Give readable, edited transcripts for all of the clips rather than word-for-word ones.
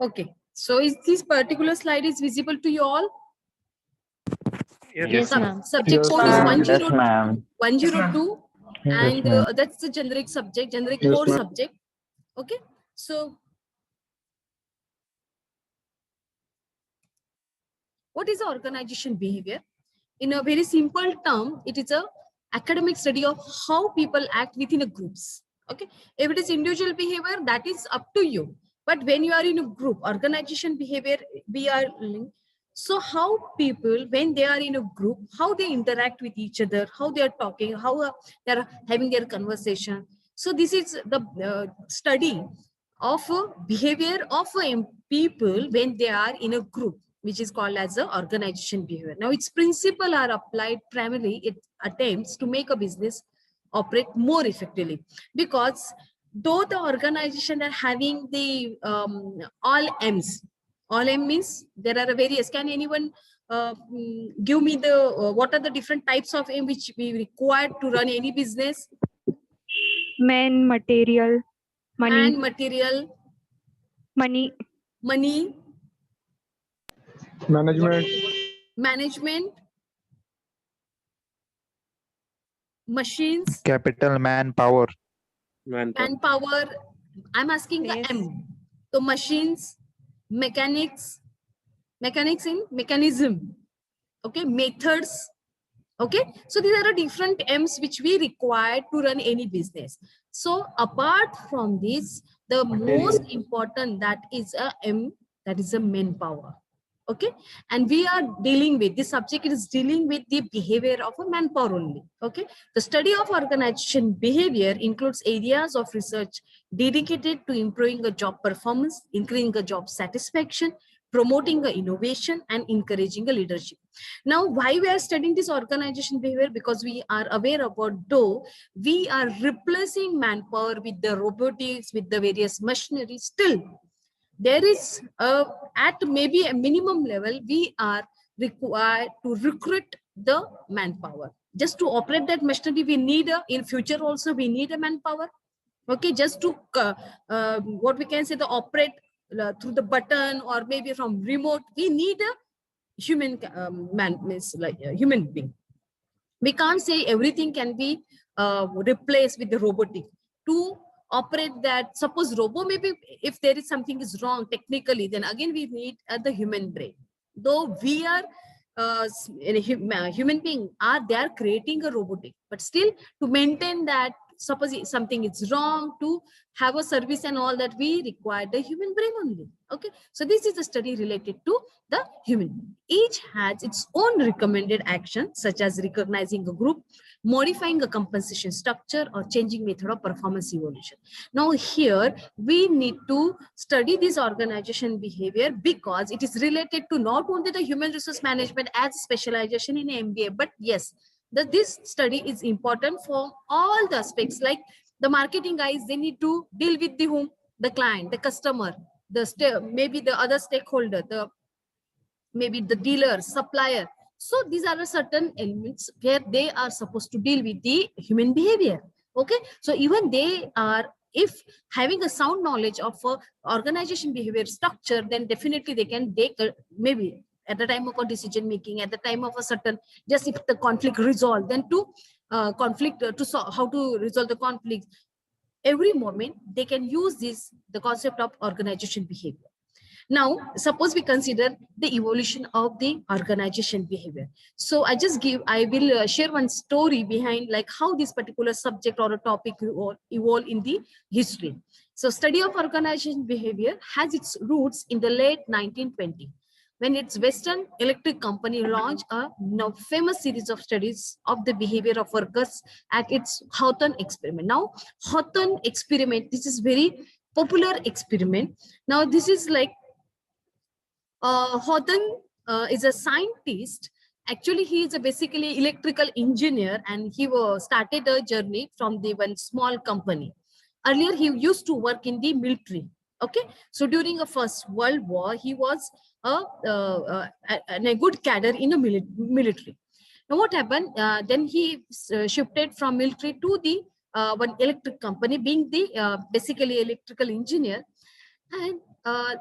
Okay, so is this particular slide is visible to you all? Yes, ma'am. Subject Yes, code is ma'am. 102 Yes, and ma'am. that's the generic subject, generic Yes, core ma'am. subject. Okay, so what is the organization behavior? In a very simple term, it is a academic study of how people act within a groups. Okay, if it is individual behavior, that is up to you. But when you are in a group, organization behavior, we are so how people, when they are in a group, how they interact with each other, how they are talking, how they are having their conversation. So this is the study of behavior of people when they are in a group, which is called as the organization behavior. Now, its principles are applied primarily. It attempts to make a business operate more effectively, because though the organization are having the all M's, all M means there are various. Can anyone give me the what are the different types of M which we require to run any business? Man, material, money, Man, material, money, money, Management. management, machines, Capital manpower. manpower. I'm asking the Yes. M. So machines, mechanics, mechanics in mechanism. Okay, methods. Okay, so these are the different M's which we require to run any business. So apart from this, the most important that is a M, that is a manpower. Okay, and we are dealing with this subject is dealing with the behavior of a manpower only. Okay, the study of organization behavior includes areas of research dedicated to improving a job performance, increasing a job satisfaction, promoting a innovation, and encouraging a leadership. Now, why we are studying this organization behavior? Because we are aware about, though we are replacing manpower with the robotics, with the various machinery, still there is at maybe a minimum level, we are required to recruit the manpower. Just to operate that machinery, we need in future also, we need a manpower. Okay, just to what we can say, the operate through the button or maybe from remote, we need a human man, means like a human being. We can't say everything can be replaced with the robotic. To operate that, suppose robo, maybe if there is something is wrong technically, then again we need the human brain. Though we are human being are they are creating a robotic, but still to maintain that, suppose something is wrong, to have a service and all that, we require the human brain only. Okay, so this is a study related to the human being. Each has its own recommended action, such as recognizing a group, modifying a compensation structure, or changing method of performance evaluation. Now here we need to study this organization behavior because it is related to not only the human resource management as specialization in MBA, but yes, this study is important for all the aspects. Like the marketing guys, they need to deal with the whom, the client, the customer, the maybe the other stakeholder, the maybe the dealer, supplier. So these are certain elements where they are supposed to deal with the human behavior. Okay, so even they are, if having a sound knowledge of organization behavior structure, then definitely they can take maybe at the time of a decision making, at the time of a certain, just if the conflict resolved, then to how to resolve the conflict. Every moment they can use the concept of organization behavior. Now, suppose we consider the evolution of the organization behavior. So I will share one story behind like how this particular subject or a topic evolved in the history. So study of organization behavior has its roots in the late 1920s, when its Western Electric Company launched a now famous series of studies of the behavior of workers at its Hawthorne experiment. Now, Hawthorne experiment, this is very popular experiment. Now, this is like Hawthorne is a scientist. Actually, he is basically electrical engineer, and he started a journey from the one small company. Earlier, he used to work in the military. Okay, so during the First World War, he was a good cadre in the military. Now, what happened? Then he shifted from military to the one electric company, being the basically electrical engineer. And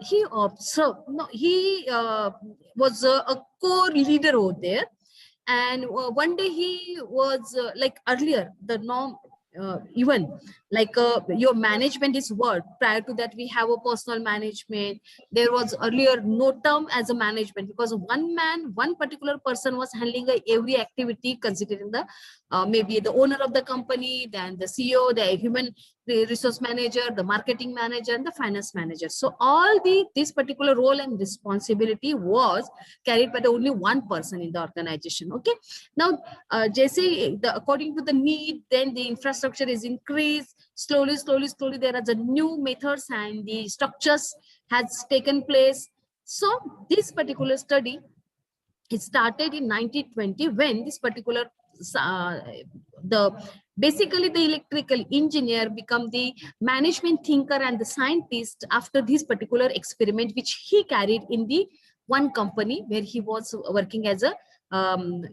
he observed, no, he was a core leader over there. And one day he was like earlier, the norm, even like your management is what, prior to that we have a personal management. There was earlier no term as a management, because one man, one particular person was handling every activity, considering the maybe the owner of the company, then the CEO, the human resource manager, the marketing manager, and the finance manager. So all this particular role and responsibility was carried by the only one person in the organization. Okay. Now, Jesse, according to the need, then the infrastructure is increased slowly, slowly, slowly. There are the new methods and the structures has taken place. So this particular study, it started in 1920, when this particular uh, the basically the electrical engineer become the management thinker and the scientist after this particular experiment which he carried in the one company where he was working as a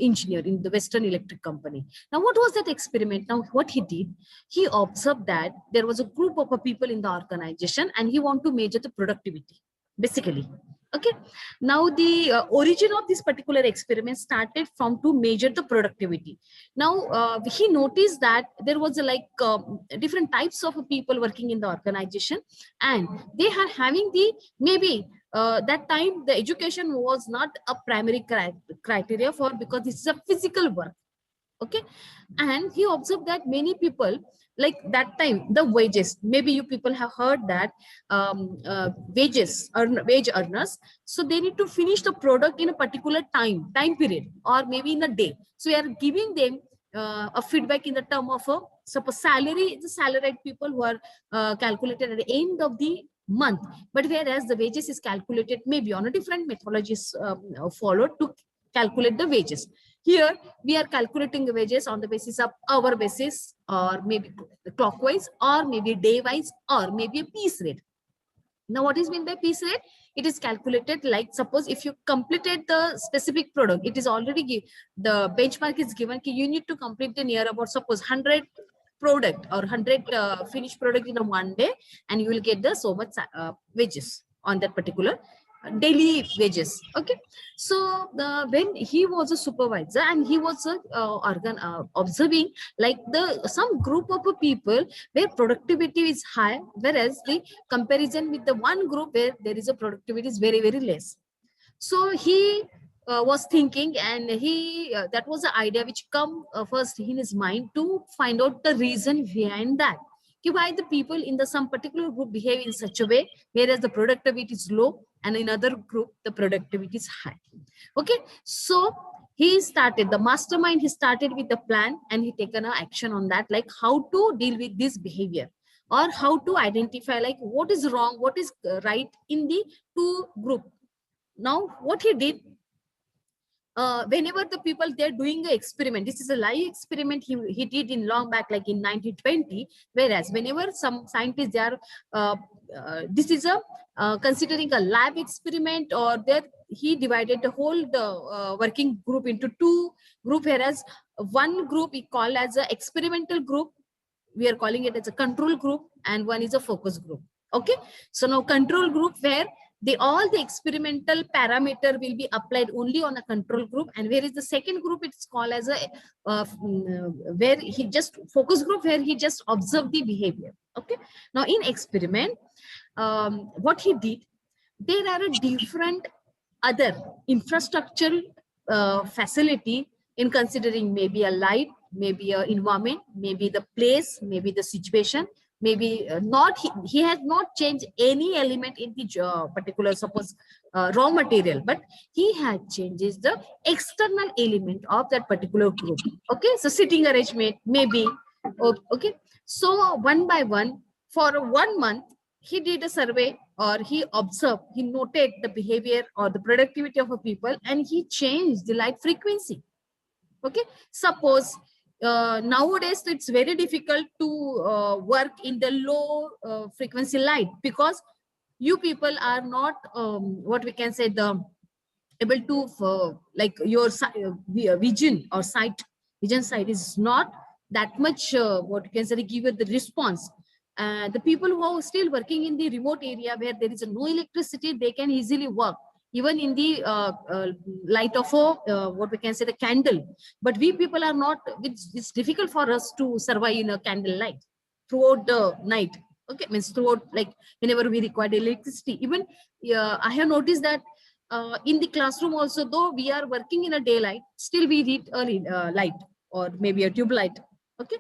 engineer in the Western Electric Company. Now, what was that experiment? Now, what he did, he observed that there was a group of people in the organization and he want to measure the productivity, basically. Okay. Now, the origin of this particular experiment started from to measure the productivity. Now, he noticed that there was like different types of people working in the organization, and they are having the maybe that time the education was not a primary criteria for, because this is a physical work. Okay. And he observed that many people, like that time the wages, maybe you people have heard that wage earners, so they need to finish the product in a particular time period, or maybe in a day. So we are giving them a feedback in the term of a suppose salary. The salaried people who are calculated at the end of the month, but whereas the wages is calculated maybe on a different methodologies followed to calculate the wages. Here we are calculating the wages on the basis of hour basis, or maybe clockwise, or maybe day wise, or maybe a piece rate. Now, what is meant by piece rate? It is calculated like, suppose if you completed the specific product, it is already the benchmark is given. You need to complete the near about, suppose 100 product or 100 finished product in a one day, and you will get the so much wages on that particular daily wages. Okay. So when he was a supervisor and he was observing like the some group of people where productivity is high, whereas the comparison with the one group where there is a productivity is very, very less. So he was thinking, and he that was the idea which come first in his mind, to find out the reason behind that. Why the people in the some particular group behave in such a way, whereas the productivity is low, and in other group the productivity is high. Okay. So he started the mastermind, he started with the plan, and he taken an action on that, like how to deal with this behavior, or how to identify like what is wrong, what is right in the two group. Now, what he did, whenever the people they're doing an experiment, this is a live experiment he did in long back, like in 1920. Whereas whenever some scientists they are, this is a considering a lab experiment, or that he divided the whole working group into two group, whereas one group he called as an experimental group, we are calling it as a control group, and one is a focus group. Okay. So now control group, where all the experimental parameter will be applied only on a control group, and where is the second group, it's called as a where he just focus group, where he just observe the behavior. Okay. Now in experiment, what he did, there are a different other infrastructural facility, in considering maybe a light, maybe a environment, maybe the place, maybe the situation, maybe not, he has not changed any element in the particular, suppose raw material, but he had changes the external element of that particular group. Okay. So sitting arrangement maybe. Okay. So one by one, for 1 month, he did a survey, or he observed, he noted the behavior or the productivity of a people, and he changed the light frequency. Okay. Suppose nowadays it's very difficult to work in the low frequency light, because you people are not what we can say, the able to like your vision or vision sight is not that much what you can say give you the response. The people who are still working in the remote area where there is no electricity, they can easily work even in the light of a what we can say the candle. But we people are not. It's difficult for us to survive in a candle light throughout the night. Okay, means throughout, like whenever we require electricity. Even I have noticed that in the classroom also, though we are working in a daylight, still we need a light or maybe a tube light. Okay,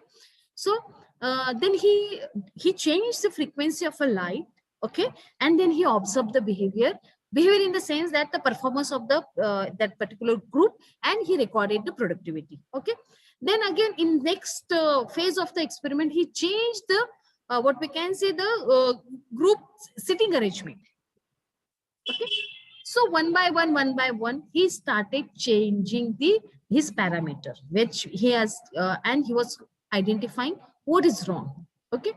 so then he changed the frequency of a light. Okay, and then he observed the behavior in the sense that the performance of the that particular group, and he recorded the productivity. Okay, then again in next phase of the experiment, he changed the what we can say the group sitting arrangement. Okay, so one by one, he started changing his parameter, which he has, and he was identifying what is wrong. Okay,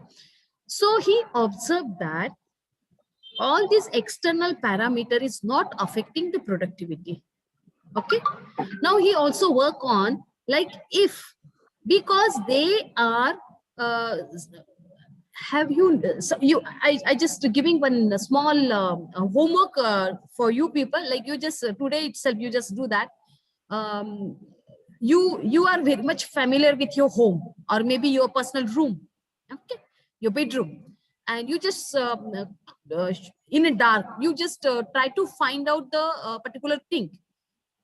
so he observed that all these external parameter is not affecting the productivity. Okay, now he also work on, like, if, because they are have you so you I just giving one small homework for you people, like you just today itself you just do that. um, you are very much familiar with your home or maybe your personal room. Okay, your bedroom, and you just in a dark you just try to find out the particular thing.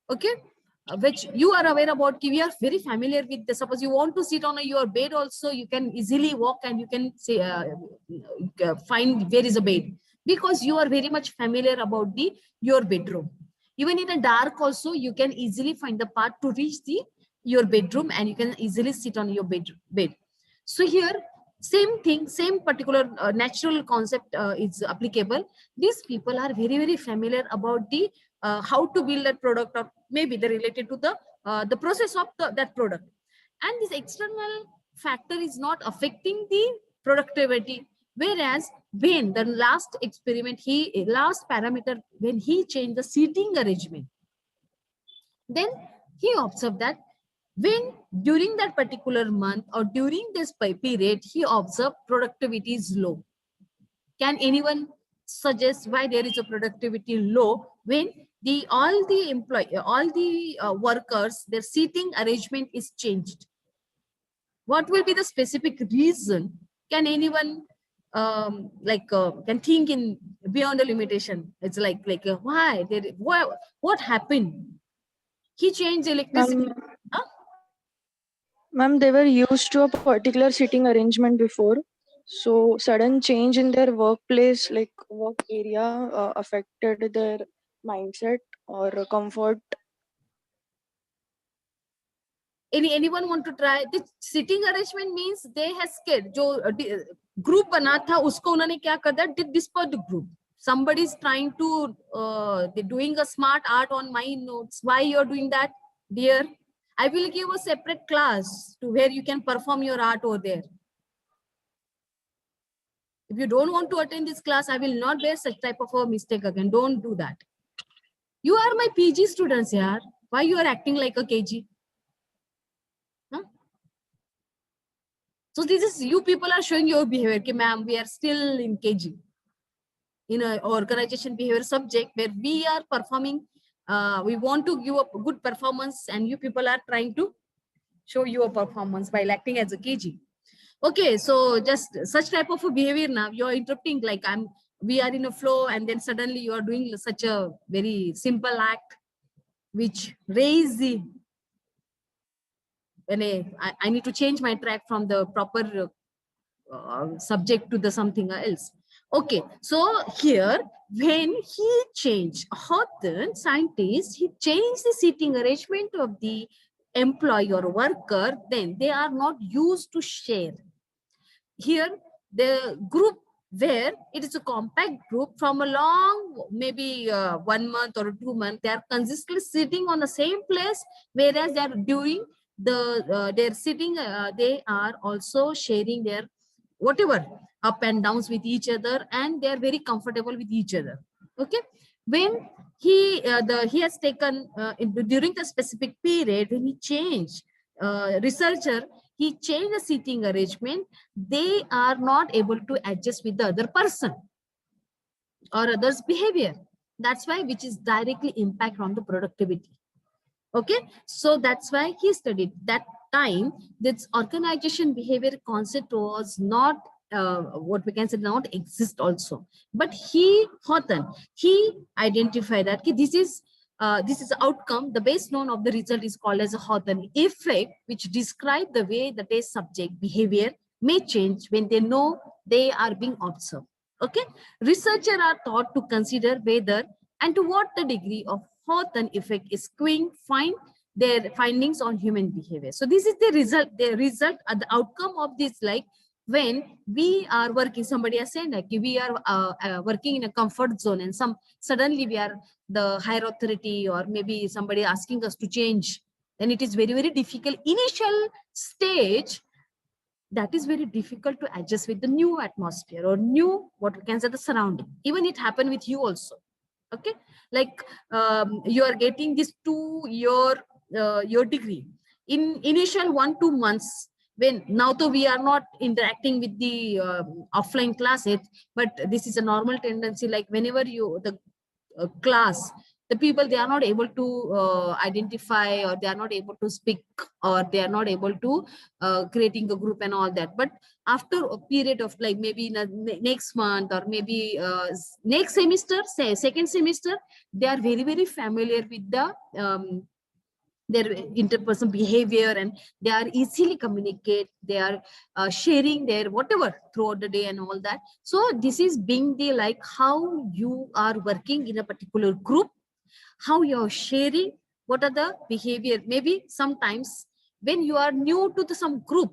Okay, which you are aware about. We are very familiar with the, suppose you want to sit on your bed also, you can easily walk and you can say find where is a bed, because you are very much familiar about the your bedroom. Even in a dark also you can easily find the path to reach the your bedroom, and you can easily sit on your bed. So here same thing, same particular natural concept is applicable. These people are very familiar about the how to build that product, or maybe they're related to the process of that product. And this external factor is not affecting the productivity. Whereas when the last experiment, last parameter, when he changed the seating arrangement, then he observed that when during that particular month or during this period, he observed productivity is low. Can anyone suggest why there is a productivity low when the all the workers, their seating arrangement is changed? What will be the specific reason? Can anyone can think in beyond the limitation? It's why what happened? He changed electricity. Ma'am, Huh? ma'am, they were used to a particular sitting arrangement before. So sudden change in their workplace, like work area, affected their mindset or comfort. Anyone want to try? The sitting arrangement means they have scared. जो group बना था उसको उन्होंने क्या कर दिया? Did disperse the group. Somebody is trying to they're doing a smart art on my notes. Why you're doing that, dear? I will give a separate class to where you can perform your art over there. If you don't want to attend this class, I will not bear such type of a mistake again. Don't do that. You are my PG students, yaar. Why you are acting like a KG? Huh? So this is, you people are showing your behavior. Okay, ma'am, we are still in KG. In an organization behavior subject where we are performing, we want to give a good performance, and you people are trying to show your performance by acting as a KG. Okay, so just such type of a behavior now, you're interrupting, like we are in a flow, and then suddenly you are doing such a very simple act, which raise the, when I need to change my track from the proper subject to the something else. Okay, so here when he changed, Hawthorne scientist, he changed the seating arrangement of the employee or worker, then they are not used to share. Here the group where it is a compact group from a long, maybe 1 month or 2 months, they are consistently sitting on the same place, whereas they are doing the they're sitting, they are also sharing their whatever up and downs with each other, and they are very comfortable with each other. Okay, when he has taken during the specific period, when he changed researcher, he changed the seating arrangement, they are not able to adjust with the other person or others' behavior. That's why, which is directly impact on the productivity. Okay, so that's why he studied that time. This organization behavior concept was not what we can say not exist also, but he Houghton, he identified that okay, this is the outcome. The base known of the result is called as a Houghton effect, which describe the way the test subject behavior may change when they know they are being observed. Okay, researchers are taught to consider whether and to what the degree of Houghton effect is find their findings on human behavior. So this is the result, the outcome of this, like when we are working, somebody has said like we are working in a comfort zone and suddenly we are the higher authority or maybe somebody asking us to change, then it is very, very difficult. Initial stage, that is very difficult to adjust with the new atmosphere or new, what we can say, the surrounding. Even it happened with you also. Okay, like you are getting this to your degree in initial 1-2 months, when now though we are not interacting with the offline classes, but this is a normal tendency, like whenever you the class, the people, they are not able to identify, or they are not able to speak, or they are not able to creating a group and all that. But after a period of like maybe in a next month or maybe next semester, say second semester, they are very, very familiar with the their interpersonal behavior, and they are easily communicate, they are sharing their whatever throughout the day and all that. So this is being the like how you are working in a particular group, how you're sharing, what are the behavior. Maybe sometimes when you are new to some group,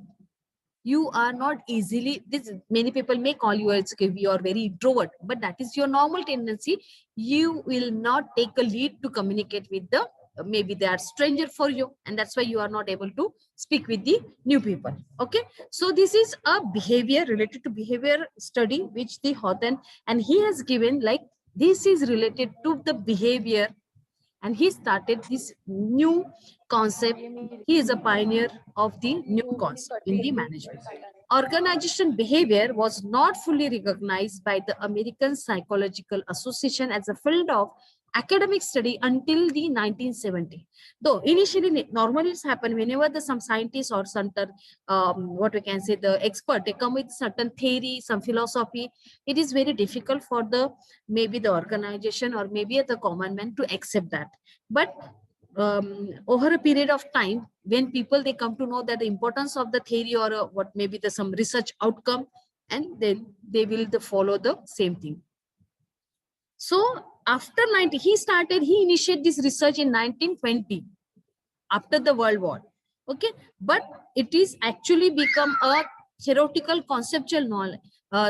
you are not easily this. Many people may call you as okay, you are very introvert, but that is your normal tendency. You will not take a lead to communicate with the maybe they are stranger for you, and that's why you are not able to speak with the new people. Okay, so this is a behavior related to behavior study which the Houghton, and he has given like this is related to the behavior, and he started this new concept. He is a pioneer of the new concept in the management. Organization behavior was not fully recognized by the American Psychological Association as a field of academic study until the 1970. Though initially, normally it's happened whenever some scientists or certain, what we can say, the expert, they come with certain theory, some philosophy. It is very difficult for the maybe the organization or maybe the common man to accept that. But over a period of time, when people they come to know that the importance of the theory or what maybe the some research outcome, and then they will follow the same thing. So after 90, he initiated this research in 1920 after the World War. Okay, but it is actually become a theoretical conceptual knowledge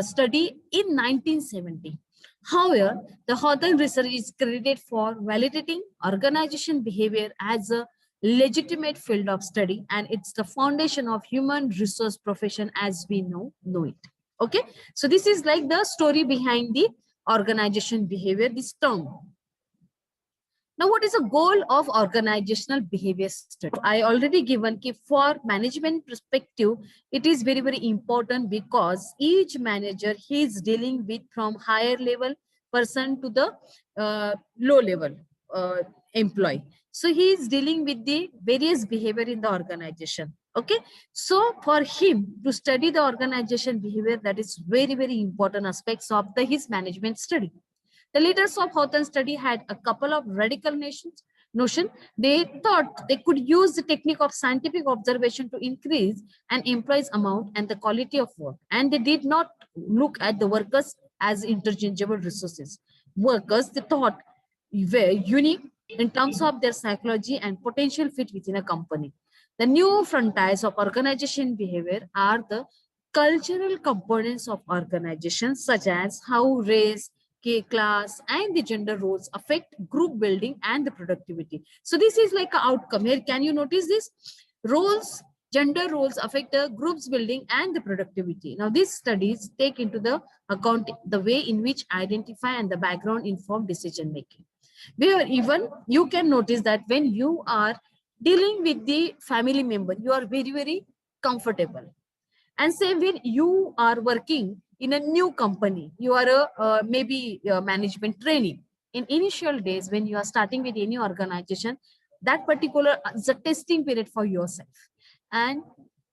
study in 1970. However, the Houghton research is credited for validating organization behavior as a legitimate field of study, and it's the foundation of human resource profession as we know it. Okay, so this is like the story behind the organization behavior, this term. Now, what is the goal of organizational behavior study? I already given for management perspective, it is very, very important because each manager he is dealing with from higher level person to the low level employee. So he is dealing with the various behavior in the organization. Okay, so for him to study the organization behavior, that is very, very important aspects of his management study. The leaders of Houghton study had a couple of radical notion. They thought they could use the technique of scientific observation to increase an employee's amount and the quality of work. And they did not look at the workers as interchangeable resources. Workers, they thought, were unique in terms of their psychology and potential fit within a company. The new frontiers of organization behavior are the cultural components of organizations, such as how race, class, and the gender roles affect group building and the productivity. So this is like an outcome here. Can you notice this? Roles, gender roles affect the group's building and the productivity. Now these studies take into the account the way in which identify and the background inform decision making. Where even you can notice that when you are dealing with the family member, you are very, very comfortable. And same when you are working in a new company, you are a maybe management training. In initial days, when you are starting with any organization, that particular is a testing period for yourself, and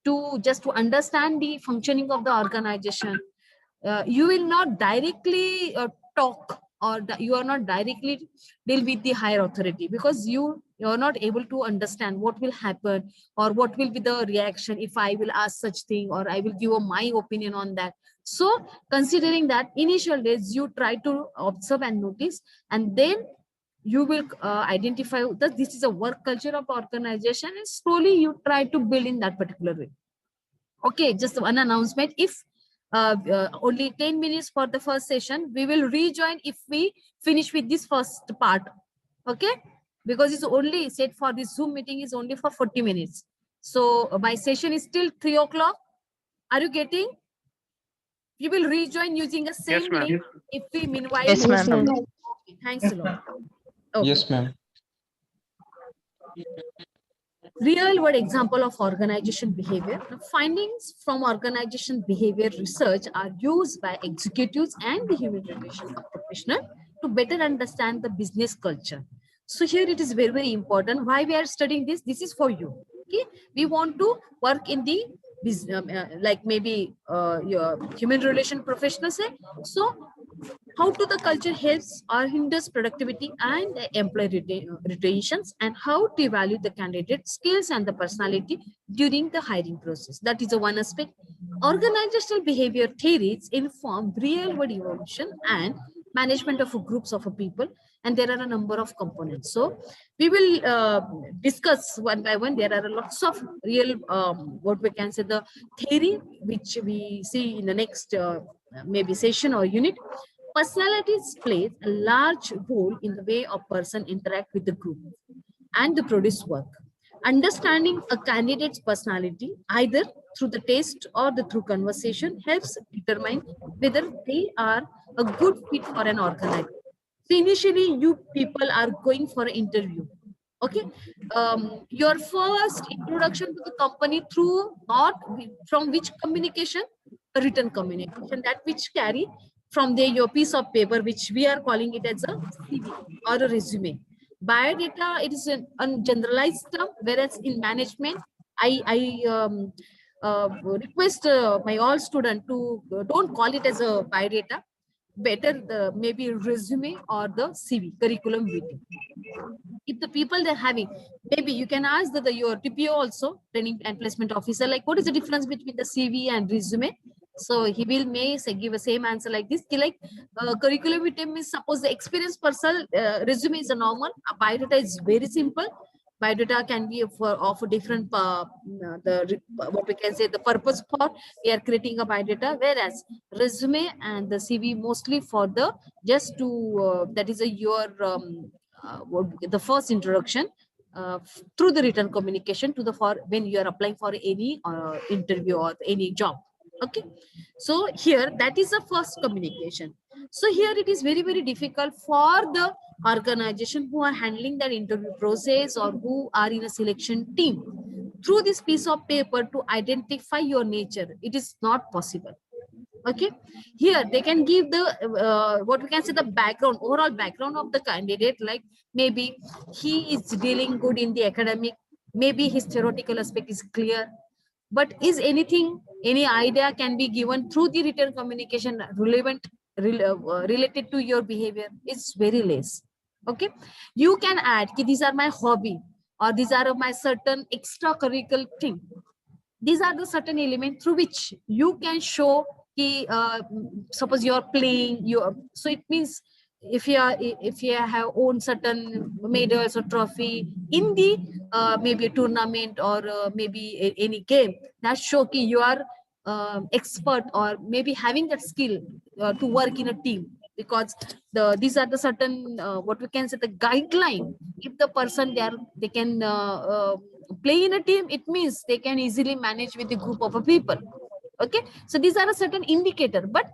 to just to understand the functioning of the organization. You will not directly talk, or you are not directly deal with the higher authority, because you are not able to understand what will happen, or what will be the reaction if I will ask such thing, or I will give my opinion on that. So considering that initial days, you try to observe and notice, and then you will identify that this is a work culture of organization, and slowly you try to build in that particular way. Okay, just one announcement. If only 10 minutes for the first session, we will rejoin if we finish with this first part. Okay, because it's only set for this Zoom meeting is only for 40 minutes. So my session is till 3 o'clock. Are you getting? We will rejoin using the same link if we meanwhile. Yes, Yes, ma'am. ma'am. Okay, thanks a lot. Okay. Yes, ma'am. Real world example of organization behavior. The findings from organization behavior research are used by executives and the human relation professional to better understand the business culture. So here it is very, very important. Why we are studying this? This is for you. Okay, we want to work in the business, like maybe your human relation professional say. So how to the culture helps or hinders productivity and employee retentions, and how to evaluate the candidate skills and the personality during the hiring process. That is the one aspect. Organizational behavior theories inform real world evolution and management of groups of people, and there are a number of components. So we will discuss one by one. There are lots of real what we can say the theory which we see in the next maybe session or unit. Personalities plays a large role in the way a person interact with the group and the produce work. Understanding a candidate's personality, either through the test or the through conversation, helps determine whether they are a good fit for an organization. So initially, you people are going for an interview. Okay, your first introduction to the company through not from which communication, a written communication, that which carry from there your piece of paper, which we are calling it as a CV or a resume. Biodata, it is a generalized term, whereas in management, I request my all student to don't call it as a biodata, better the maybe resume or the CV, curriculum vitae. If the people they're having, maybe you can ask your TPO also, training and placement officer, like what is the difference between the CV and resume? So he will may say, give a same answer like this. Like curriculum vitae means suppose the experienced person, resume is a normal, a biodata is very simple. Biodata can be of a different what we can say the purpose for we are creating a biodata, whereas resume and the CV mostly for the just to that is a your the first introduction through the written communication to the for when you are applying for any interview or any job. Okay, so here that is the first communication. So here it is very, very difficult for the organization who are handling that interview process or who are in a selection team through this piece of paper to identify your nature. It is not possible. Okay, here they can give the what we can say the background, overall background of the candidate, like maybe he is dealing good in the academic, maybe his theoretical aspect is clear, but is anything, any idea can be given through the written communication relevant related to your behavior? It's very less. Okay, you can add these are my hobby, or these are my certain extracurricular thing. These are the certain elements through which you can show suppose you are playing so it means if you have owned certain medals or trophy in the maybe a tournament or maybe any game, that show you are expert or maybe having that skill to work in a team, because these are the certain what we can say the guideline. If the person they can play in a team, it means they can easily manage with a group of people. Okay, so these are a certain indicator, but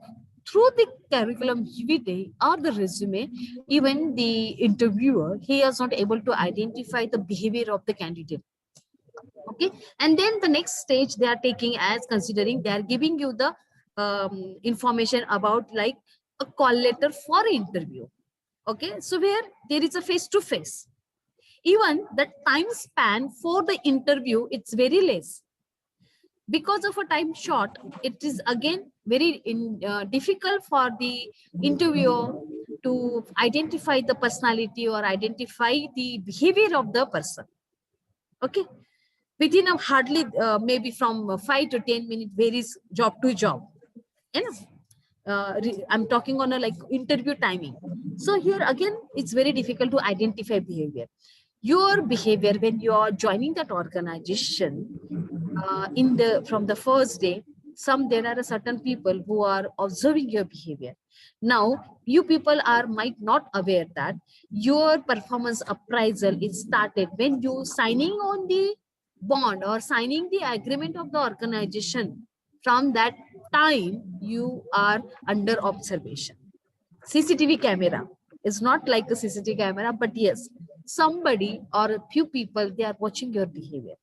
through the curriculum vitae or the resume, even the interviewer, he is not able to identify the behavior of the candidate. Okay, and then the next stage they are taking as considering, they are giving you the information about like a call letter for interview. Okay, so where there is a face to face, even the time span for the interview, it's very less. Because of a time short, it is again very difficult for the interviewer to identify the personality or identify the behavior of the person. Okay, within a hardly maybe from 5 to 10 minutes varies job to job. Yes, I'm talking on a like interview timing. So here again it's very difficult to identify behavior, your behavior when you are joining that organization. In the from the first day, some there are certain people who are observing your behavior. Now you people are might not aware that your performance appraisal is started when you signing on the bond or signing the agreement of the organization. From that time you are under observation. CCTV camera is not like a CCTV camera, but yes, somebody or a few people, they are watching your behavior.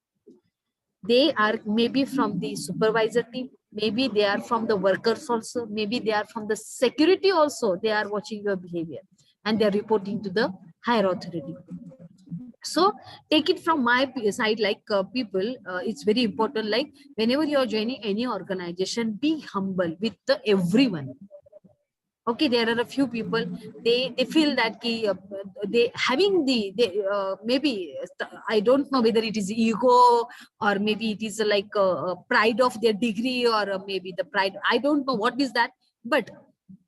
They are maybe from the supervisor team, maybe they are from the workers also, maybe they are from the security also, they are watching your behavior and they are reporting to the higher authority. So take it from my side, like people, it's very important, like whenever you are joining any organization, be humble with the everyone. Okay, there are a few people, they feel that they having they maybe I don't know whether it is ego or maybe it is like pride of their degree or maybe the pride, I don't know what is that, but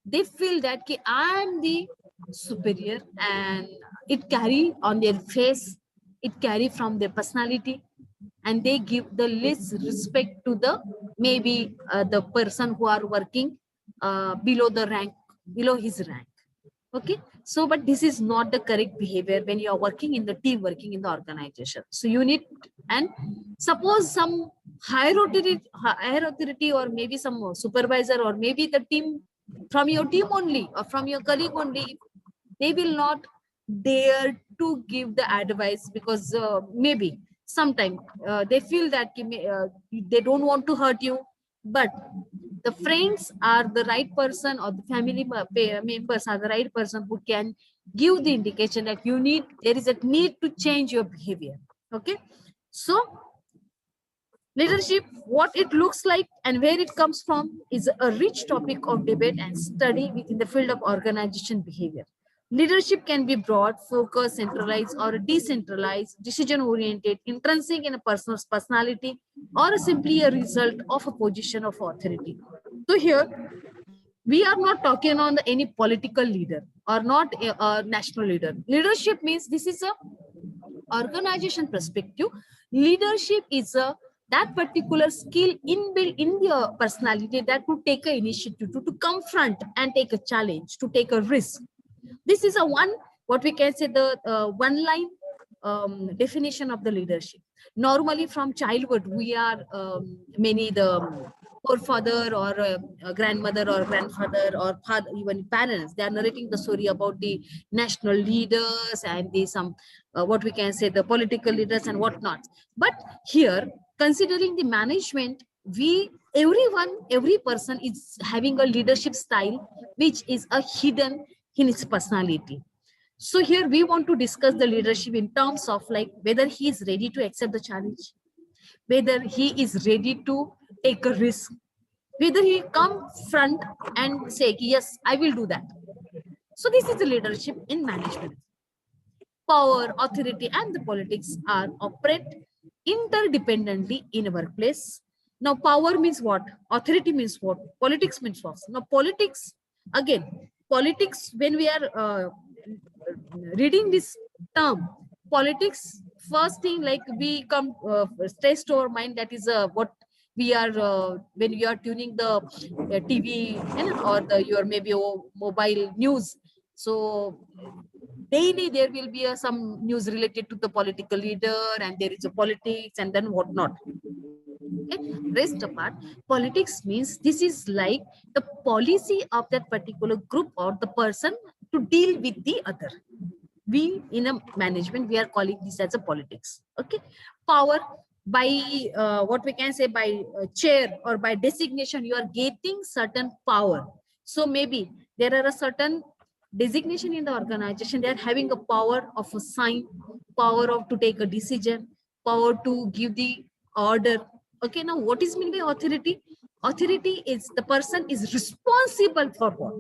they feel that I am the superior, and it carry on their face, it carry from their personality, and they give the least respect to the maybe the person who are working below the rank, below his rank. Okay, so but this is not the correct behavior when you are working in the team, working in the organization. So you need, and suppose some higher authority or maybe some supervisor or maybe the team from your team only or from your colleague only, they will not dare to give the advice because maybe sometimes they feel that they don't want to hurt you, but the friends are the right person or the family members are the right person who can give the indication that you need, there is a need to change your behavior. Okay, so leadership, what it looks like and where it comes from, is a rich topic of debate and study within the field of organization behavior. Leadership can be broad, focused, centralized, or decentralized, decision oriented, intrinsic in a person's personality, or simply a result of a position of authority. So, here we are not talking on any political leader or not a national leader. Leadership means this is a organization perspective. Leadership is a that particular skill inbuilt in your personality that to take an initiative, to confront and take a challenge, to take a risk. This is a one, what we can say, the one line definition of the leadership. Normally from childhood we are many the forefather or grandmother or grandfather or father, even parents, they are narrating the story about the national leaders and the some what we can say the political leaders and whatnot. But here, considering the management, we everyone, every person is having a leadership style which is a hidden in its personality. So here we want to discuss the leadership in terms of like whether he is ready to accept the challenge, whether he is ready to take a risk, whether he come front and say yes I will do that. So this is the leadership in management. Power, authority, and the politics are operate interdependently in a workplace. Now, power means what? Authority means what? Politics means what? Now, politics, again, politics, when we are reading this term, politics, first thing like we come stress to our mind, that is what we are when you are tuning the TV, you know, or the your maybe mobile news. So daily there will be some news related to the political leader and there is a politics and then whatnot. Okay, rest apart, politics means this is like the policy of that particular group or the person to deal with the other. We in a management we are calling this as a politics. Okay, power, by what we can say, by chair or by designation, you are getting certain power. So maybe there are a certain designation in the organization, they are having a power of a sign, power of to take a decision, power to give the order. Okay, now what is meant by authority? Authority is the person is responsible for what?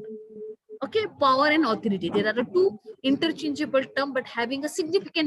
Okay, power and authority, there are two interchangeable terms but having a significant